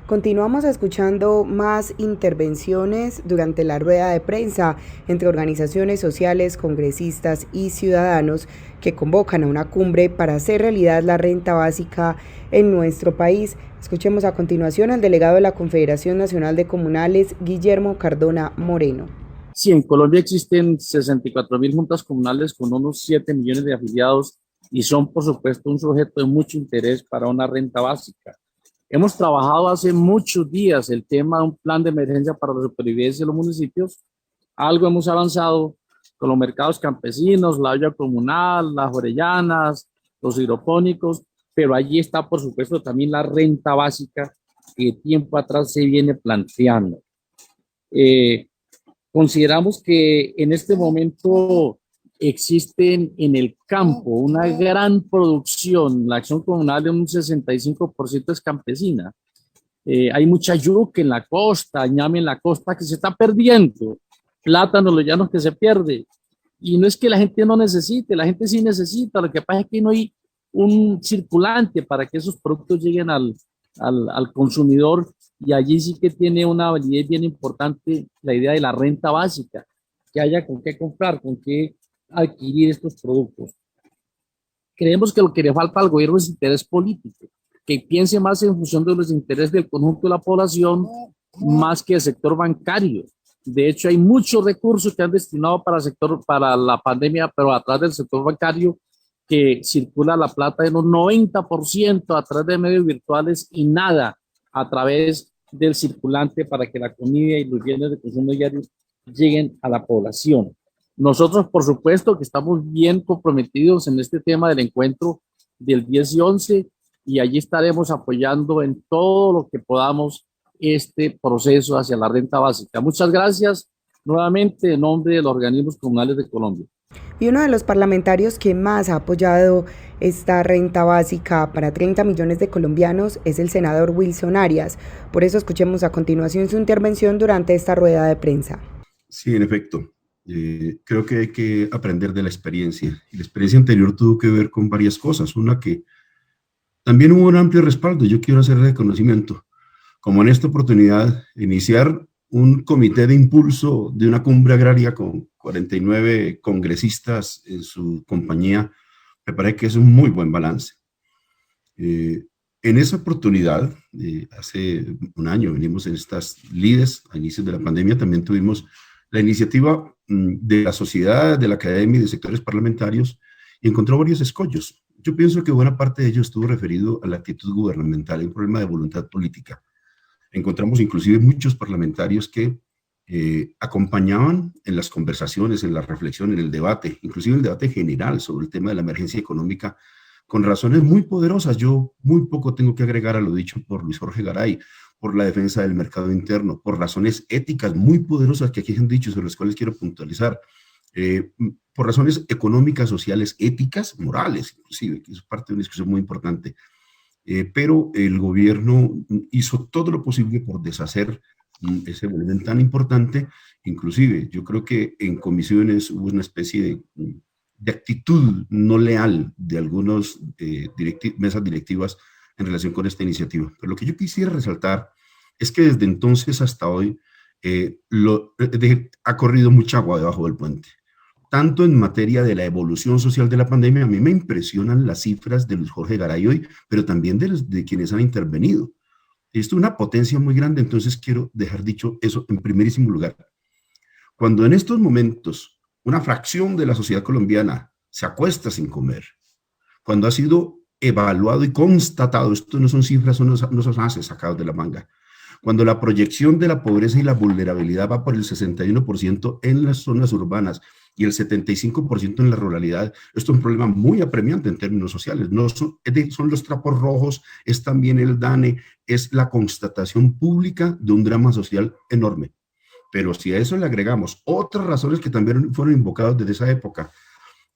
Speaker 2: Continuamos escuchando más intervenciones durante la rueda de prensa entre organizaciones sociales, congresistas y ciudadanos que convocan a una cumbre para hacer realidad la renta básica en nuestro país. Escuchemos a continuación al delegado de la Confederación Nacional de Comunales, Guillermo Cardona Moreno.
Speaker 14: Sí, en Colombia existen 64.000 juntas comunales con unos 7 millones de afiliados y son, por supuesto, un sujeto de mucho interés para una renta básica. Hemos trabajado hace muchos días el tema de un plan de emergencia para la supervivencia de los municipios. Algo hemos avanzado con los mercados campesinos, la olla comunal, las orellanas, los hidropónicos, pero allí está, por supuesto, también la renta básica que tiempo atrás se viene planteando. Consideramos que en este momento existen en el campo una gran producción, la acción comunal de un 65% es campesina. Hay mucha yuca en la costa, ñame en la costa que se está perdiendo, plátano en los llanos que se pierde. Y no es que la gente no necesite, la gente sí necesita, lo que pasa es que no hay un circulante para que esos productos lleguen al consumidor, y allí sí que tiene una validez bien importante la idea de la renta básica, que haya con qué comprar, con qué adquirir estos productos. Creemos que lo que le falta al gobierno es interés político, que piense más en función de los intereses del conjunto de la población más que el sector bancario. De hecho, hay muchos recursos que han destinado para la pandemia, pero atrás del sector bancario, que circula la plata en un 90% a través de medios virtuales y nada a través del circulante para que la comida y los bienes de consumo diario lleguen a la población. Nosotros, por supuesto, que estamos bien comprometidos en este tema del encuentro del 10 y 11, y allí estaremos apoyando en todo lo que podamos este proceso hacia la renta básica. Muchas gracias nuevamente en nombre de los organismos comunales de Colombia.
Speaker 2: Y uno de los parlamentarios que más ha apoyado esta renta básica para 30 millones de colombianos es el senador Wilson Arias. Por eso escuchemos a continuación su intervención durante esta rueda de prensa.
Speaker 15: Sí, en efecto. Creo que hay que aprender de la experiencia. Y la experiencia anterior tuvo que ver con varias cosas. Una, que también hubo un amplio respaldo. Yo quiero hacer reconocimiento. Como en esta oportunidad, iniciar un comité de impulso de una cumbre agraria con 49 congresistas en su compañía, me parece que es un muy buen balance. En esa oportunidad, hace un año venimos en estas lides, a inicios de la pandemia, también tuvimos la iniciativa de la sociedad, de la academia y de sectores parlamentarios y encontró varios escollos. Yo pienso que buena parte de ello estuvo referido a la actitud gubernamental, un problema de voluntad política. Encontramos inclusive muchos parlamentarios que acompañaban en las conversaciones, en la reflexión, en el debate, inclusive el debate general sobre el tema de la emergencia económica, con razones muy poderosas. Yo muy poco tengo que agregar a lo dicho por Luis Jorge Garay, por la defensa del mercado interno, por razones éticas muy poderosas que aquí han dicho, sobre las cuales quiero puntualizar, por razones económicas, sociales, éticas, morales, inclusive, que es parte de una discusión muy importante. Pero el gobierno hizo todo lo posible por deshacer ese volumen tan importante. Inclusive, yo creo que en comisiones hubo una especie de actitud no leal de algunas mesas directivas en relación con esta iniciativa. Pero lo que yo quisiera resaltar es que desde entonces hasta hoy ha corrido mucha agua debajo del puente. Tanto en materia de la evolución social de la pandemia, a mí me impresionan las cifras de Luis Jorge Garay hoy, pero también de quienes han intervenido. Esto es una potencia muy grande, entonces quiero dejar dicho eso en primerísimo lugar. Cuando en estos momentos una fracción de la sociedad colombiana se acuesta sin comer, cuando ha sido evaluado y constatado, esto no son cifras, no son haces sacados de la manga, cuando la proyección de la pobreza y la vulnerabilidad va por el 61% en las zonas urbanas y el 75% en la ruralidad, esto es un problema muy apremiante en términos sociales. No son los trapos rojos, es también el DANE, es la constatación pública de un drama social enorme. Pero si a eso le agregamos otras razones que también fueron invocadas desde esa época,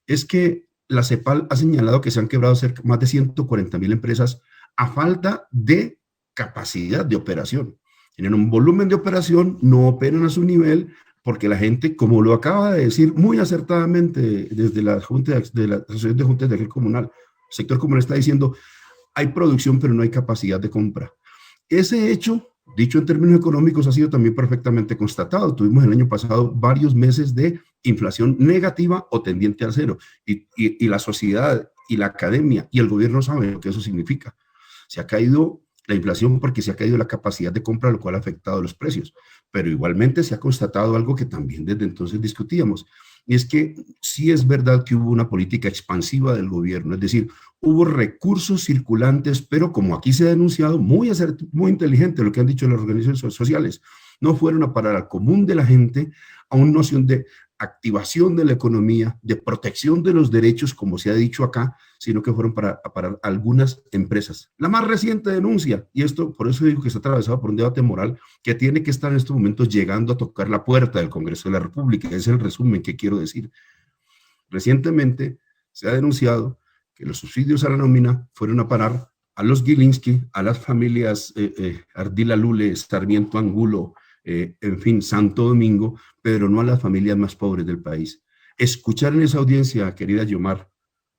Speaker 15: es que la CEPAL ha señalado que se han quebrado más de 140.000 empresas a falta de capacidad de operación. Tienen un volumen de operación, no operan a su nivel, porque la gente, como lo acaba de decir muy acertadamente desde la Junta de la Asociación de Juntas de Acción Comunal, el sector comunal está diciendo, hay producción pero no hay capacidad de compra. Ese hecho, dicho en términos económicos, ha sido también perfectamente constatado. Tuvimos el año pasado varios meses de inflación negativa o tendiente al cero, y la sociedad y la academia y el gobierno saben lo que eso significa. Se ha caído la inflación porque se ha caído la capacidad de compra, lo cual ha afectado los precios. Pero igualmente se ha constatado algo que también desde entonces discutíamos, y es que sí es verdad que hubo una política expansiva del gobierno, es decir, hubo recursos circulantes, pero como aquí se ha denunciado, muy inteligente lo que han dicho las organizaciones sociales, no fueron a parar al común de la gente, a una noción de activación de la economía, de protección de los derechos, como se ha dicho acá, sino que fueron a parar algunas empresas. La más reciente denuncia, y esto por eso digo que está atravesado por un debate moral que tiene que estar en estos momentos llegando a tocar la puerta del Congreso de la República, es el resumen que quiero decir. Recientemente se ha denunciado que los subsidios a la nómina fueron a parar a los Gilinski, a las familias Ardila Lule, Sarmiento Angulo, en fin, Santo Domingo, pero no a las familias más pobres del país. Escuchar en esa audiencia, querida Yomar,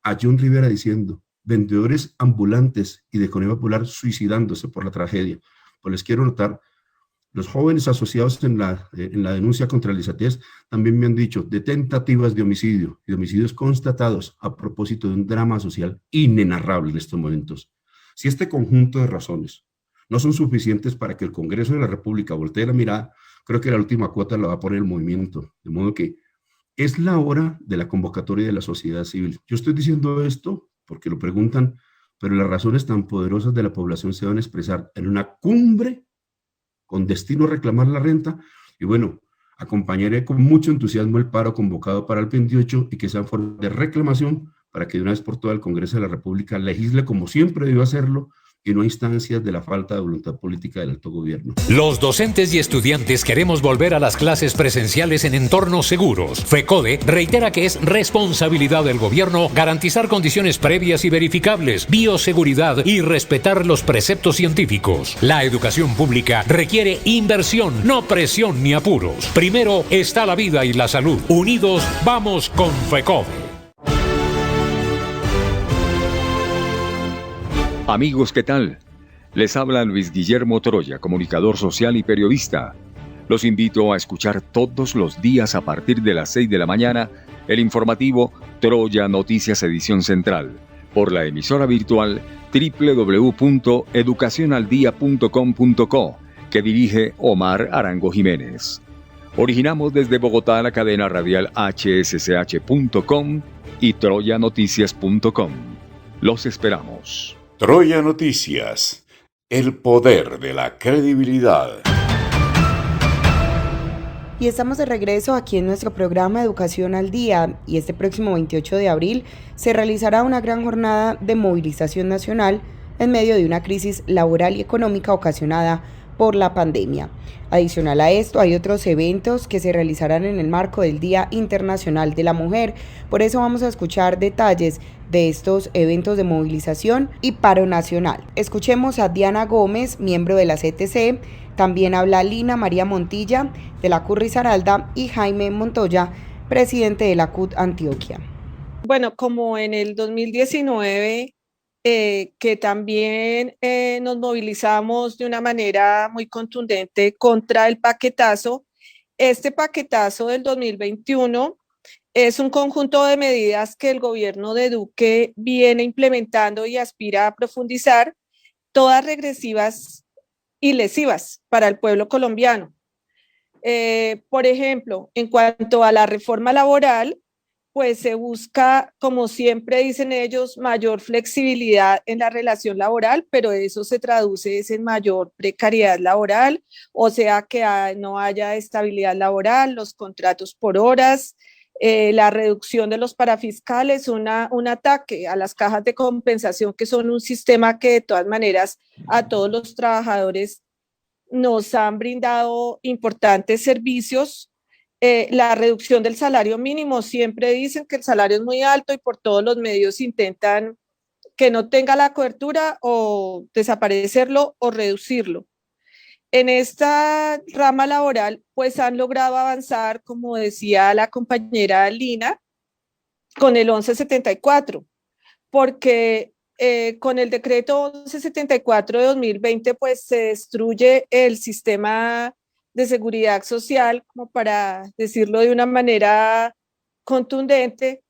Speaker 15: a John Rivera diciendo, vendedores ambulantes y de economía popular suicidándose por la tragedia. Pues les quiero notar, los jóvenes asociados en la denuncia contra el ISATES también me han dicho de tentativas de homicidio y de homicidios constatados a propósito de un drama social inenarrable en estos momentos. Si este conjunto de razones no son suficientes para que el Congreso de la República voltee la mirada, creo que la última cuota la va a poner el movimiento. De modo que es la hora de la convocatoria de la sociedad civil. Yo estoy diciendo esto porque lo preguntan, pero las razones tan poderosas de la población se van a expresar en una cumbre con destino a reclamar la renta. Y bueno, acompañaré con mucho entusiasmo el paro convocado para el 28 y que sea en forma de reclamación para que de una vez por todas el Congreso de la República legisle como siempre debió hacerlo, y no a instancias de la falta de voluntad política del alto gobierno.
Speaker 3: Los docentes y estudiantes queremos volver a las clases presenciales en entornos seguros. FECODE reitera que es responsabilidad del gobierno garantizar condiciones previas y verificables, bioseguridad y respetar los preceptos científicos. La educación pública requiere inversión, no presión ni apuros. Primero está la vida y la salud. Unidos vamos con FECODE.
Speaker 4: Amigos, ¿qué tal? Les habla Luis Guillermo Toroya, comunicador social y periodista. Los invito a escuchar todos los días a partir de las 6 de la mañana el informativo Troya Noticias Edición Central por la emisora virtual www.educacionaldia.com.co que dirige Omar Arango Jiménez. Originamos desde Bogotá la cadena radial hsch.com y troyanoticias.com. Los esperamos.
Speaker 5: Troya Noticias, el poder de la credibilidad.
Speaker 2: Y estamos de regreso aquí en nuestro programa Educación al Día, y este próximo 28 de abril se realizará una gran jornada de movilización nacional en medio de una crisis laboral y económica ocasionada por la pandemia. Adicional a esto, hay otros eventos que se realizarán en el marco del Día Internacional de la Mujer. Por eso vamos a escuchar detalles de estos eventos de movilización y paro nacional. Escuchemos a Diana Gómez, miembro de la CTC, también habla Lina María Montilla, de la CUT Risaralda, y Jaime Montoya, presidente de la CUT Antioquia.
Speaker 16: Bueno, como en el 2019, que también nos movilizamos de una manera muy contundente contra el paquetazo. Este paquetazo del 2021 es un conjunto de medidas que el gobierno de Duque viene implementando y aspira a profundizar, todas regresivas y lesivas para el pueblo colombiano. Por ejemplo, en cuanto a la reforma laboral, pues se busca, como siempre dicen ellos, mayor flexibilidad en la relación laboral, pero eso se traduce en mayor precariedad laboral, o sea que no haya estabilidad laboral, los contratos por horas, la reducción de los parafiscales, un ataque a las cajas de compensación, que son un sistema que de todas maneras a todos los trabajadores nos han brindado importantes servicios. La reducción del salario mínimo, siempre dicen que el salario es muy alto y por todos los medios intentan que no tenga la cobertura o desaparecerlo o reducirlo. En esta rama laboral, pues han logrado avanzar, como decía la compañera Lina, con el 1174, porque con el decreto 1174 de 2020, pues se destruye el sistema de seguridad social, como para decirlo de una manera contundente,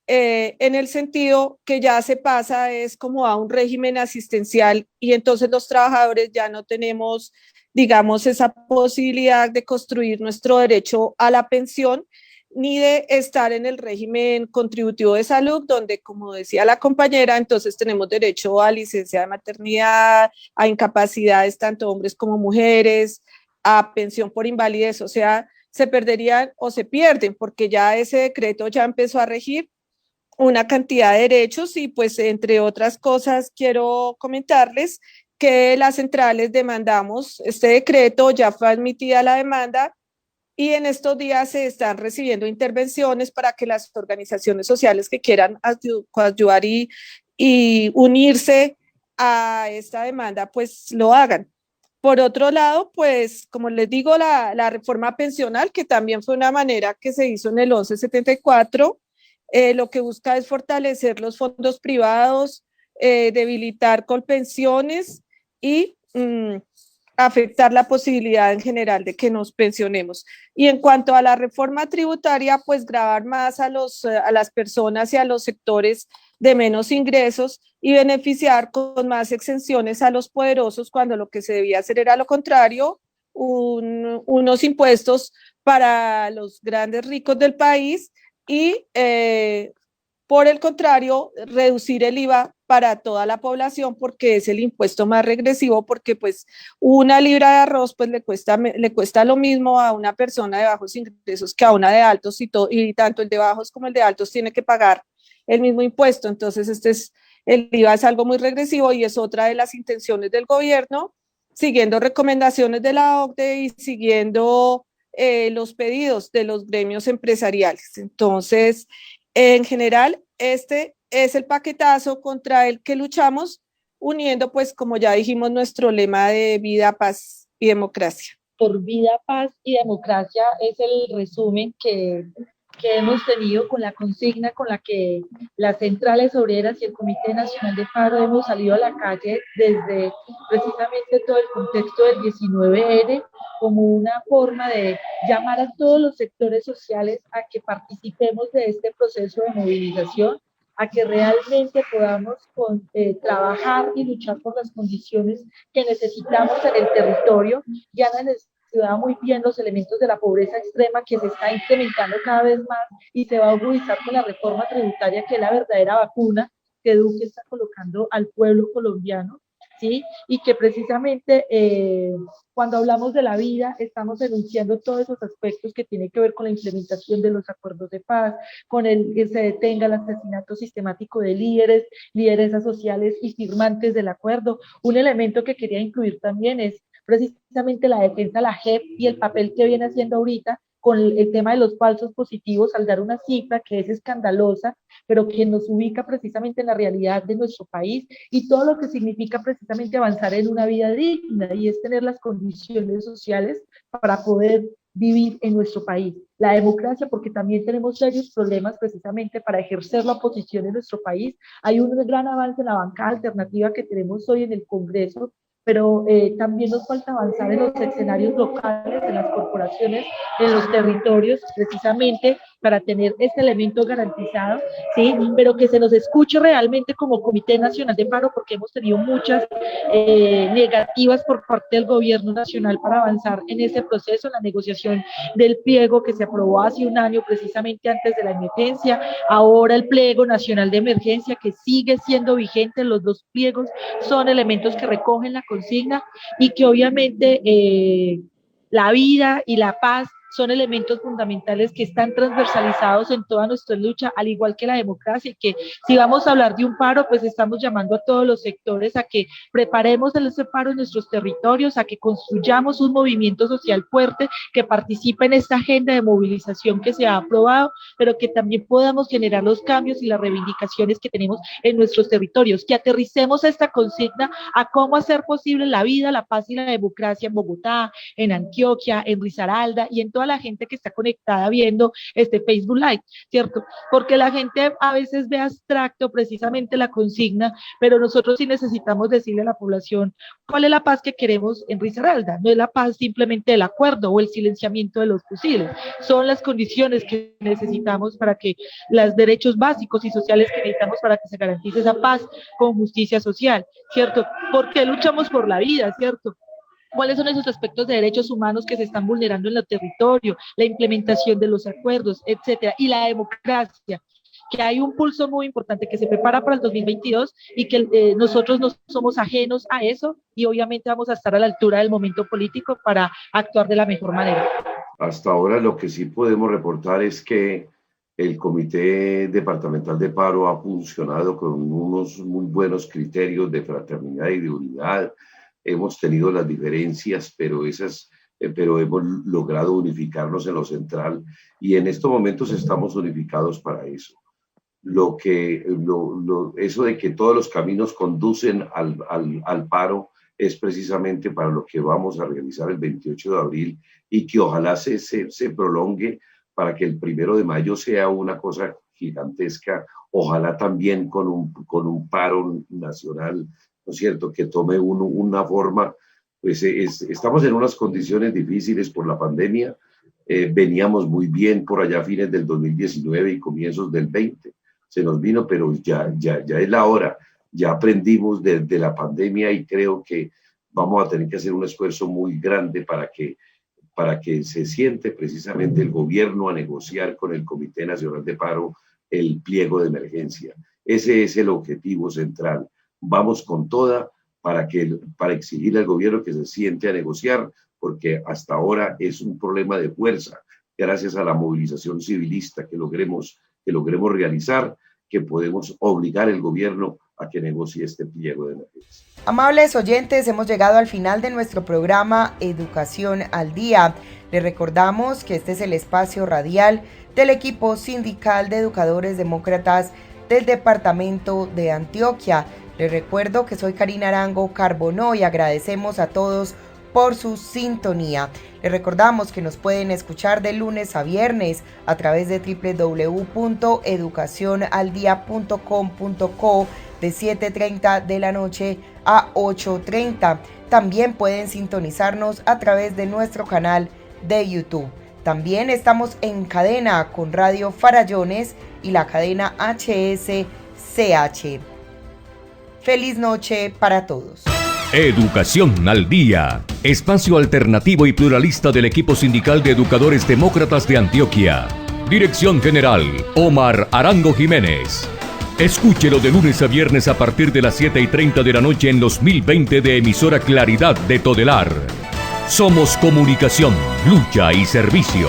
Speaker 16: en el sentido que ya se pasa es como a un régimen asistencial, y entonces los trabajadores ya no tenemos, digamos, esa posibilidad de construir nuestro derecho a la pensión, ni de estar en el régimen contributivo de salud, donde, como decía la compañera, entonces tenemos derecho a licencia de maternidad, a incapacidades tanto hombres como mujeres, a pensión por invalidez. O sea, se perderían o se pierden, porque ya ese decreto ya empezó a regir una cantidad de derechos. Y pues entre otras cosas quiero comentarles que las centrales demandamos este decreto, ya fue admitida la demanda, y en estos días se están recibiendo intervenciones para que las organizaciones sociales que quieran ayudar y unirse a esta demanda pues lo hagan. Por otro lado, pues como les digo, la reforma pensional, que también fue una manera que se hizo en el 1174, lo que busca es fortalecer los fondos privados, debilitar Colpensiones y afectar la posibilidad en general de que nos pensionemos. Y en cuanto a la reforma tributaria, pues gravar más a las personas y a los sectores de menos ingresos y beneficiar con más exenciones a los poderosos, cuando lo que se debía hacer era lo contrario, unos impuestos para los grandes ricos del país y por el contrario, reducir el IVA para toda la población, porque es el impuesto más regresivo, porque pues una libra de arroz pues le cuesta lo mismo a una persona de bajos ingresos que a una de altos, y tanto el de bajos como el de altos tiene que pagar el mismo impuesto. Entonces el IVA es algo muy regresivo, y es otra de las intenciones del gobierno, siguiendo recomendaciones de la OCDE y siguiendo los pedidos de los gremios empresariales. Entonces, en general, este es el paquetazo contra el que luchamos, uniendo, pues, como ya dijimos, nuestro lema de vida, paz y democracia.
Speaker 17: Por vida, paz y democracia es el resumen que hemos tenido con la consigna con la que las centrales obreras y el Comité Nacional de Paro hemos salido a la calle desde precisamente todo el contexto del 19N, como una forma de llamar a todos los sectores sociales a que participemos de este proceso de movilización, a que realmente podamos trabajar y luchar por las condiciones que necesitamos en el territorio. Ya no se da muy bien los elementos de la pobreza extrema que se está incrementando cada vez más y se va a agudizar con la reforma tributaria, que es la verdadera vacuna que Duque está colocando al pueblo colombiano, ¿sí? Y que precisamente cuando hablamos de la vida estamos denunciando todos esos aspectos que tienen que ver con la implementación de los acuerdos de paz, con el que se detenga el asesinato sistemático de líderes, lideresas sociales y firmantes del acuerdo. Un elemento que quería incluir también es precisamente la defensa de la JEP y el papel que viene haciendo ahorita con el tema de los falsos positivos, al dar una cifra que es escandalosa, pero que nos ubica precisamente en la realidad de nuestro país y todo lo que significa precisamente avanzar en una vida digna, y es tener las condiciones sociales para poder vivir en nuestro país. La democracia, porque también tenemos serios problemas precisamente para ejercer la oposición en nuestro país. Hay un gran avance en la bancada alternativa que tenemos hoy en el Congreso, pero también nos falta avanzar en los escenarios locales, en las corporaciones, en los territorios, precisamente para tener este elemento garantizado, ¿sí? Pero que se nos escuche realmente como Comité Nacional de Paro, porque hemos tenido muchas negativas por parte del gobierno nacional para avanzar en ese proceso, en la negociación del pliego que se aprobó hace un año, precisamente antes de la emergencia, ahora el pliego nacional de emergencia que sigue siendo vigente. Los dos pliegos son elementos que recogen la consigna y que obviamente la vida y la paz son elementos fundamentales que están transversalizados en toda nuestra lucha, al igual que la democracia, y que si vamos a hablar de un paro, pues estamos llamando a todos los sectores a que preparemos ese paro en nuestros territorios, a que construyamos un movimiento social fuerte que participe en esta agenda de movilización que se ha aprobado, pero que también podamos generar los cambios y las reivindicaciones que tenemos en nuestros territorios, que aterricemos esta consigna a cómo hacer posible la vida, la paz y la democracia en Bogotá, en Antioquia, en Risaralda y en toda la gente que está conectada viendo este Facebook Live, ¿cierto? Porque la gente a veces ve abstracto precisamente la consigna, pero nosotros sí necesitamos decirle a la población cuál es la paz que queremos en Risaralda. No es la paz simplemente del acuerdo o el silenciamiento de los fusiles, son las condiciones que necesitamos para que los derechos básicos y sociales que necesitamos para que se garantice esa paz con justicia social, ¿cierto? Porque luchamos por la vida, ¿cierto? ¿Cuáles son esos aspectos de derechos humanos que se están vulnerando en el territorio? La implementación de los acuerdos, etcétera, y la democracia, que hay un pulso muy importante que se prepara para el 2022 y que nosotros no somos ajenos a eso y obviamente vamos a estar a la altura del momento político para actuar de la mejor manera.
Speaker 18: Hasta ahora lo que sí podemos reportar es que el Comité Departamental de Paro ha funcionado con unos muy buenos criterios de fraternidad y de unidad. Hemos tenido las diferencias, pero hemos logrado unificarnos en lo central y en estos momentos estamos unificados para eso. Eso de que todos los caminos conducen al paro es precisamente para lo que vamos a realizar el 28 de abril y que ojalá se prolongue para que el 1 de mayo sea una cosa gigantesca, ojalá también con un paro nacional, ¿no es cierto?, que tome una forma, pues estamos en unas condiciones difíciles por la pandemia, veníamos muy bien por allá a fines del 2019 y comienzos del 20, se nos vino, pero ya es la hora, ya aprendimos de la pandemia y creo que vamos a tener que hacer un esfuerzo muy grande para que se siente precisamente el gobierno a negociar con el Comité Nacional de Paro el pliego de emergencia. Ese es el objetivo central. Vamos con toda para exigirle al gobierno que se siente a negociar, porque hasta ahora es un problema de fuerza, gracias a la movilización civilista que logremos realizar, que podemos obligar al gobierno a que negocie este pliego de emergencia.
Speaker 2: Amables oyentes, hemos llegado al final de nuestro programa Educación al Día. Les recordamos que este es el espacio radial del equipo sindical de educadores demócratas del departamento de Antioquia. Les recuerdo que soy Karina Arango Carbonó y agradecemos a todos por su sintonía. Les recordamos que nos pueden escuchar de lunes a viernes a través de www.educacionaldia.com.co de 7:30 de la noche a 8:30. También pueden sintonizarnos a través de nuestro canal de YouTube. También estamos en cadena con Radio Farallones y la cadena HSCH. Feliz noche para todos.
Speaker 1: Educación al Día, espacio alternativo y pluralista del equipo sindical de educadores demócratas de Antioquia. Dirección General, Omar Arango Jiménez. Escúchelo de lunes a viernes a partir de las 7:30 de la noche en los 1020 de emisora Claridad de Todelar. Somos comunicación, lucha y servicio.